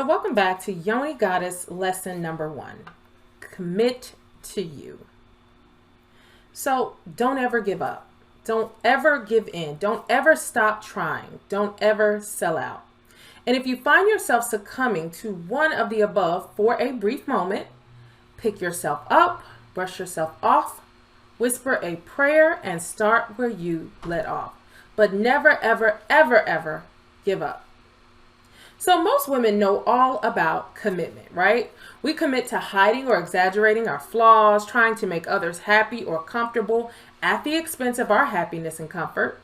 So welcome back to Yoni Goddess lesson number 1. Commit to you. So don't ever give up. Don't ever give in. Don't ever stop trying. Don't ever sell out. And if you find yourself succumbing to one of the above for a brief moment, pick yourself up, brush yourself off, whisper a prayer, and start where you let off. But never, ever, ever, ever give up. So most women know all about commitment, right? We commit to hiding or exaggerating our flaws, trying to make others happy or comfortable at the expense of our happiness and comfort,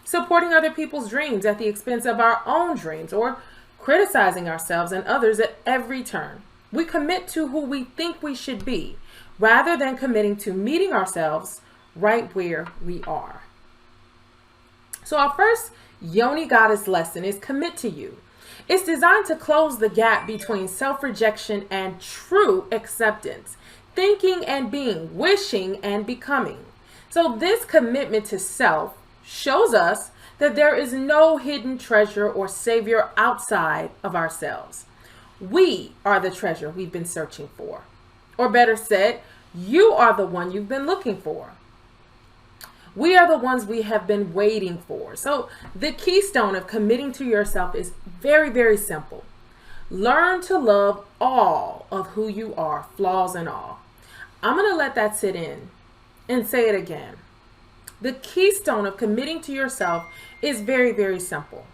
supporting other people's dreams at the expense of our own dreams, or criticizing ourselves and others at every turn. We commit to who we think we should be, rather than committing to meeting ourselves right where we are. So our first Yoni Goddess lesson is commit to you. It's designed to close the gap between self-rejection and true acceptance, thinking and being, wishing and becoming. So this commitment to self shows us that there is no hidden treasure or savior outside of ourselves. We are the treasure we've been searching for. Or better said, you are the one you've been looking for. We are the ones we have been waiting for. So the keystone of committing to yourself is very, very simple. Learn to love all of who you are, flaws and all. I'm going to let that sit in and say it again. The keystone of committing to yourself is very, very simple.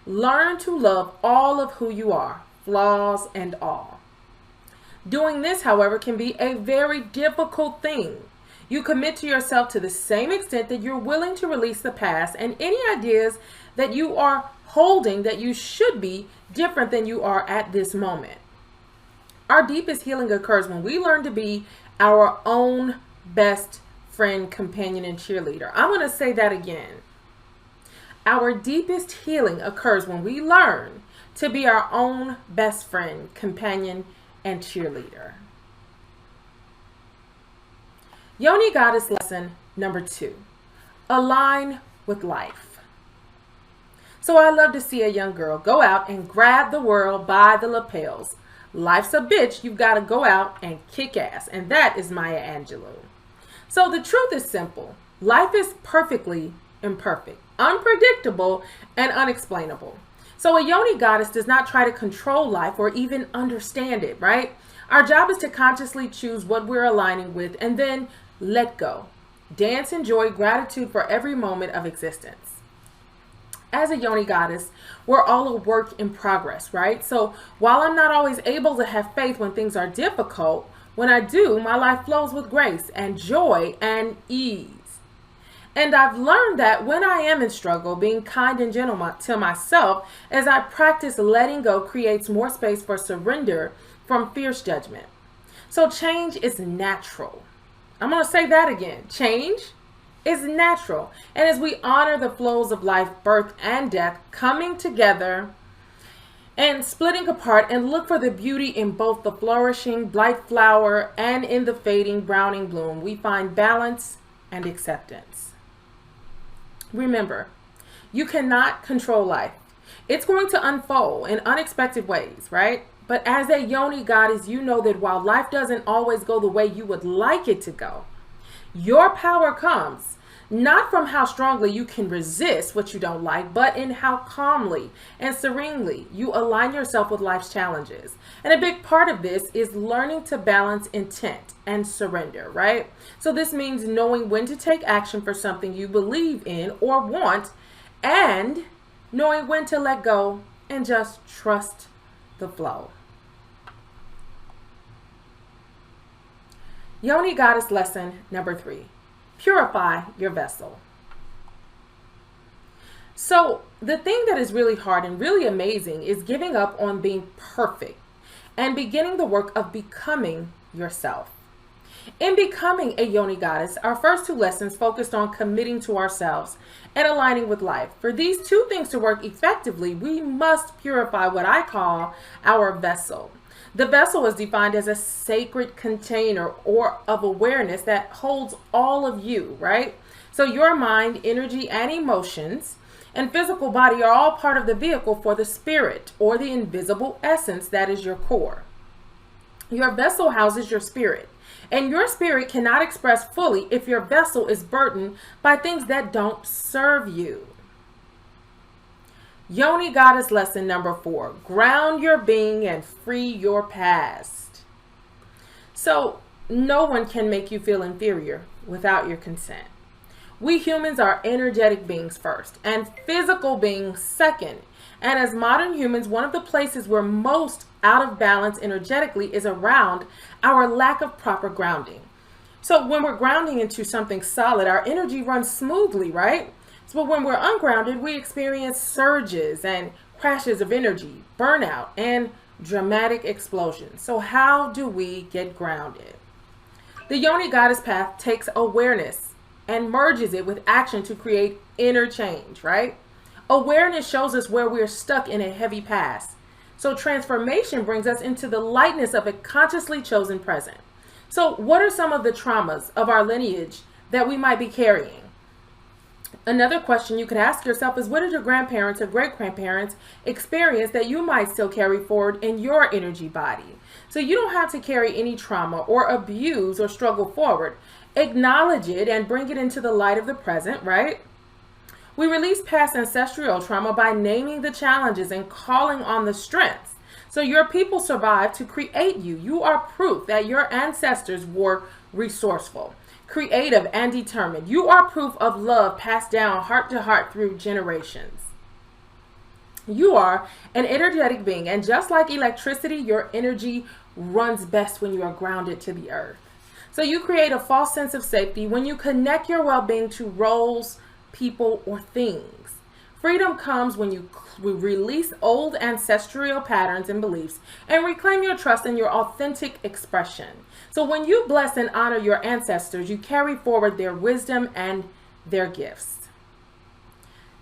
Learn to love all of who you are, flaws and all. Doing this, however, can be a very difficult thing. You commit to yourself to the same extent that you're willing to release the past and any ideas that you are holding that you should be different than you are at this moment. Our deepest healing occurs when we learn to be our own best friend, companion, and cheerleader. I'm going to say that again. Our deepest healing occurs when we learn to be our own best friend, companion, and cheerleader. Yoni Goddess lesson number 2. Align with life. So I love to see a young girl go out and grab the world by the lapels. Life's a bitch, you've got to go out and kick ass. And that is Maya Angelou. So the truth is simple. Life is perfectly imperfect, unpredictable, and unexplainable. So a Yoni Goddess does not try to control life or even understand it, right? Our job is to consciously choose what we're aligning with and then let go. Dance in joy, gratitude for every moment of existence. As a Yoni Goddess, we're all a work in progress, right? So while I'm not always able to have faith when things are difficult, when I do, my life flows with grace and joy and ease. And I've learned that when I am in struggle, being kind and gentle to myself as I practice letting go creates more space for surrender from fierce judgment. So change is natural. I'm going to say that again. Change is natural. And as we honor the flows of life, birth and death, coming together and splitting apart and look for the beauty in both the flourishing blight flower and in the fading browning bloom, we find balance and acceptance. Remember, you cannot control life. It's going to unfold in unexpected ways, right? But as a Yoni Goddess, you know that while life doesn't always go the way you would like it to go, your power comes not from how strongly you can resist what you don't like, but in how calmly and serenely you align yourself with life's challenges. And a big part of this is learning to balance intent and surrender, right? So this means knowing when to take action for something you believe in or want, and knowing when to let go and just trust the flow. Yoni Goddess lesson number 3. Purify your vessel. So the thing that is really hard and really amazing is giving up on being perfect and beginning the work of becoming yourself. In becoming a Yoni Goddess, our first 2 lessons focused on committing to ourselves and aligning with life. For these 2 things to work effectively, we must purify what I call our vessel. The vessel is defined as a sacred container or of awareness that holds all of you, right? So your mind, energy, and emotions, and physical body are all part of the vehicle for the spirit, or the invisible essence that is your core. Your vessel houses your spirit, and your spirit cannot express fully if your vessel is burdened by things that don't serve you. Yoni Goddess lesson number 4. Ground your being and free your past. So, no one can make you feel inferior without your consent. We humans are energetic beings first, and physical beings second. And as modern humans, one of the places we're most out of balance energetically is around our lack of proper grounding. So when we're grounding into something solid, our energy runs smoothly, right? So when we're ungrounded, we experience surges and crashes of energy, burnout, and dramatic explosions. So how do we get grounded? The Yoni Goddess path takes awareness and merges it with action to create inner change, right? Awareness shows us where we're stuck in a heavy past. So transformation brings us into the lightness of a consciously chosen present. So what are some of the traumas of our lineage that we might be carrying? Another question you could ask yourself is, what did your grandparents or great-grandparents experience that you might still carry forward in your energy body? So you don't have to carry any trauma or abuse or struggle forward. Acknowledge it and bring it into the light of the present, right? We release past ancestral trauma by naming the challenges and calling on the strengths. So your people survived to create you. You are proof that your ancestors were resourceful, creative, and determined. You are proof of love passed down heart to heart through generations. You are an energetic being, and just like electricity, your energy runs best when you are grounded to the earth. So you create a false sense of safety when you connect your well-being to roles, people, or things. Freedom comes when you release old ancestral patterns and beliefs and reclaim your trust in your authentic expression. So when you bless and honor your ancestors, you carry forward their wisdom and their gifts.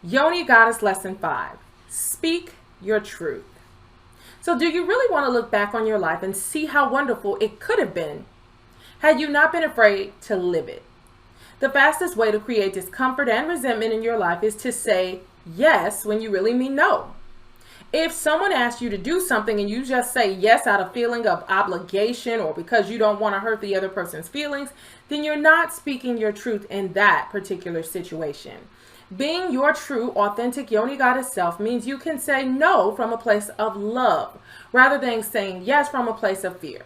Yoni Goddess lesson 5. Speak your truth. So do you really want to look back on your life and see how wonderful it could have been had you not been afraid to live it? The fastest way to create discomfort and resentment in your life is to say yes when you really mean no. If someone asks you to do something and you just say yes out of feeling of obligation or because you don't want to hurt the other person's feelings, then you're not speaking your truth in that particular situation. Being your true, authentic Yoni Goddess self means you can say no from a place of love rather than saying yes from a place of fear.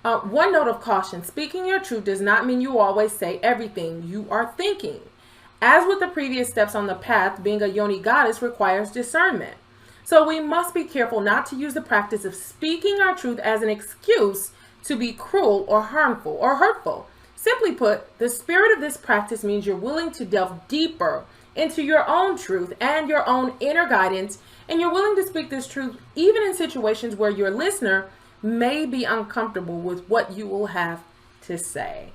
One note of caution, speaking your truth does not mean you always say everything you are thinking. As with the previous steps on the path, being a Yoni Goddess requires discernment. So we must be careful not to use the practice of speaking our truth as an excuse to be cruel or harmful or hurtful. Simply put, the spirit of this practice means you're willing to delve deeper into your own truth and your own inner guidance, and you're willing to speak this truth even in situations where your listener may be uncomfortable with what you will have to say.